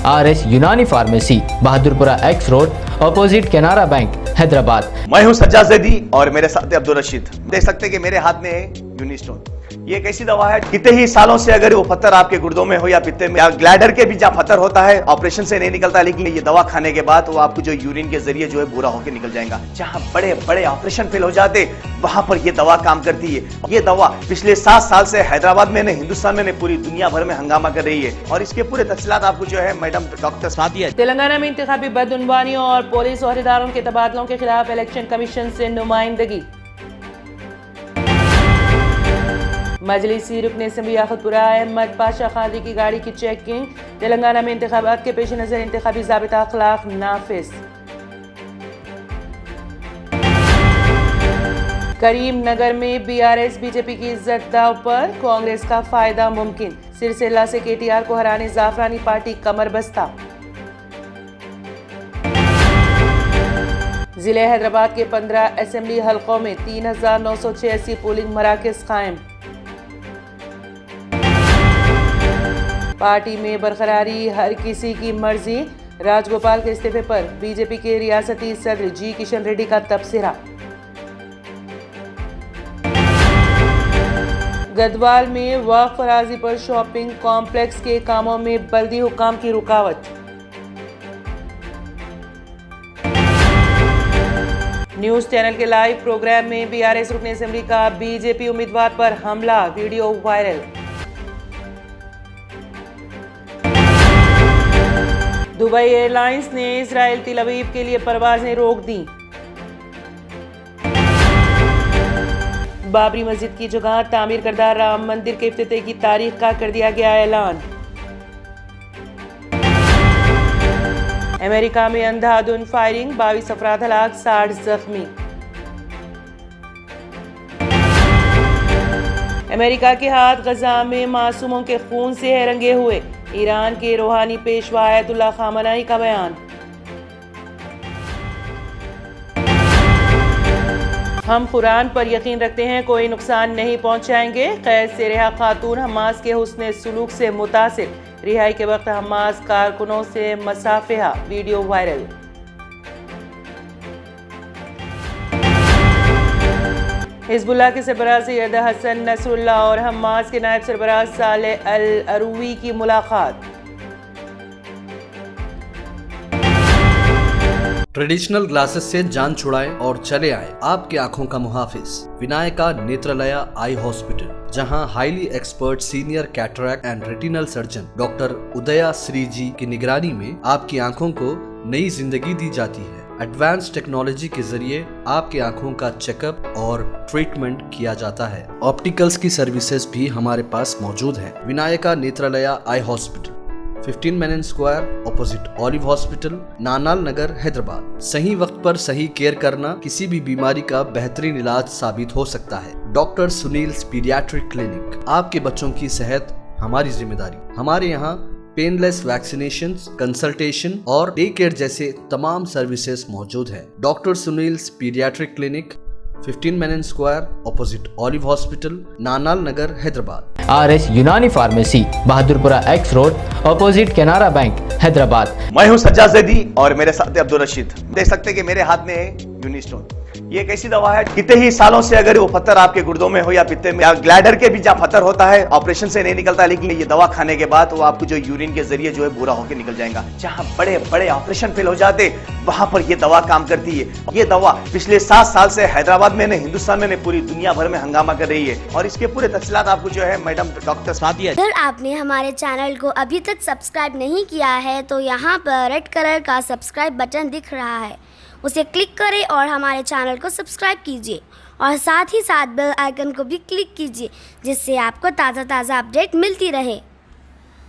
RS Unani pharmacy, Bahadurpura X road, opposite Canara bank, Hyderabad. मैं हूं सज्जाद ज़ैदी और मेरे साथ अब्दुल रशीद। देख सकते हैं कि मेरे हाथ में है यूनिस्टोन। ये एक ऐसी दवा है, कितने ही सालों से अगर वो पत्थर आपके गुर्दों में हो या पित्ते में या ग्लैडर के भी जहाँ पत्थर होता है, ऑपरेशन से नहीं निकलता, लेकिन ये दवा खाने के बाद वो आपको जो यूरिन के जरिए जो है बुरा होकर निकल जाएगा। जहाँ बड़े बड़े ऑपरेशन फेल हो जाते, वहां पर ये दवा काम करती है। ये दवा पिछले 7 साल से हैदराबाद में, हिंदुस्तान में, पूरी दुनिया भर में हंगामा कर रही है और इसके पूरे तफसीलात आपको जो है मैडम डॉक्टर सादिया। तेलंगाना में इंतखाबी बदउनवानियों और पुलिस ओहदेदारों के तबादलों के खिलाफ इलेक्शन कमीशन से नुमाइंदगी। मजलिसी रुकन असेंबली याखुतपुरा अहमद पाशा खादी की गाड़ी की चेकिंग। तेलंगाना में इंतखाबात के पेश नजर इंतखाबी ज़ाबिता अखलाक नाफिज। करीम नगर में BRS बीजेपी की इज्जत दाव पर, कांग्रेस का फायदा मुमकिन। सिरसिला से KTR को हराने जाफरानी पार्टी कमर बस्ता। जिले हैदराबाद के 15 असेंबली हलकों में 3986 पोलिंग मराकज कायम। पार्टी में बरकरारी, हर किसी की मर्जी। राजगोपाल के इस्तीफे पर बीजेपी के रियासती सदर G किशन रेड्डी का तबसरा। गदवाल में वक्फ फराजी पर शॉपिंग कॉम्प्लेक्स के कामों में बल्दी हुकाम की रुकावट। न्यूज चैनल के लाइव प्रोग्राम में BRS रुकन असेंबली का बीजेपी उम्मीदवार पर हमला, वीडियो वायरल। दुबई एयरलाइंस ने इजराइल तिल अवीव के लिए परवाजें रोक दी। बाबरी मस्जिद की जगह तामीर करदा राम मंदिर के इफ्तिताह की तारीख का कर दिया गया ऐलान। अमेरिका में अंधाधुंध फायरिंग, 22 अफराद हलाक, 60 जख्मी। अमेरिका के हाथ गजा में मासूमों के खून से है रंगे हुए। ईरान के रूहानी पेशवा आयतुल्लाह खामनाई का बयान। हम कुरान पर यकीन रखते हैं, कोई नुकसान नहीं पहुंचाएंगे। कैद से रिहा खातून हमास के हुस्ने सुलूक से मुतासिर, रिहाई के वक्त हमास कारकुनों से मसाफिहा, वीडियो वायरल। हिजबुल्लाह के सरबराह सैयद हसन नसरुल्लाह और हमास के नायब सरबराह सालेह अल अरूवी की मुलाकात। ट्रेडिशनल ग्लासेस से जान छुड़ाएं और चले आए आपकी आंखों का मुहाफिज विनायका नेत्रालया आई हॉस्पिटल, जहां highly expert senior cataract and retinal surgeon doctor उदया श्री जी की निगरानी में आपकी आंखों को नई जिंदगी दी जाती है। एडवांस टेक्नोलॉजी के जरिए आपकी आंखों का चेकअप और ट्रीटमेंट किया जाता है। ऑप्टिकल्स की सर्विसेज भी हमारे पास मौजूद है। Vinayaka Netralaya eye hospital, 15 Menon square, opposite olive hospital, Nanal Nagar, Hyderabad. सही वक्त पर सही केयर करना किसी भी बीमारी का बेहतरीन इलाज साबित हो सकता है। डॉक्टर सुनील पीडियाट्रिक क्लिनिक, आपके बच्चों की सेहत हमारी जिम्मेदारी। हमारे यहाँ पेनलेस वैक्सीनेशन, कंसल्टेशन और डे केयर जैसे तमाम सर्विसेज मौजूद है। Doctor Sunil paediatric clinic, 15 Menon square, opposite olive hospital, Nanal Nagar, Hyderabad. RS Unani pharmacy, Bahadurpura X road, opposite Canara bank, Hyderabad. मैं हूं सज्जाद ज़ैदी और मेरे साथ अब्दुल रशीद। देख सकते हैं कि मेरे हाथ में है यूनिस्टोन। ये एक ऐसी दवा है, कितने ही सालों से अगर वो पत्थर आपके गुर्दों में हो या पित्ते में या ग्लैडर के भी जहाँ पत्थर होता है, ऑपरेशन से नहीं निकलता, लेकिन ये दवा खाने के बाद वो आपको जो यूरिन के जरिए जो है बुरा होकर निकल जाएगा। जहाँ बड़े बड़े ऑपरेशन फेल हो जाते, वहां पर ये दवा काम करती है। ये दवा पिछले 7 साल से हैदराबाद में, हिंदुस्तान में, पूरी दुनिया भर में हंगामा कर रही है और इसके पूरे तफसीलात आपको जो है मैडम डॉक्टर सादिया। अगर आपने हमारे चैनल को अभी तक सब्सक्राइब नहीं किया है तो यहाँ पर रेड कलर का सब्सक्राइब बटन दिख रहा है, उसे क्लिक करें और हमारे चैनल को सब्सक्राइब कीजिए और साथ ही साथ बेल आइकन को भी क्लिक कीजिए, जिससे आपको ताज़ा अपडेट मिलती रहे।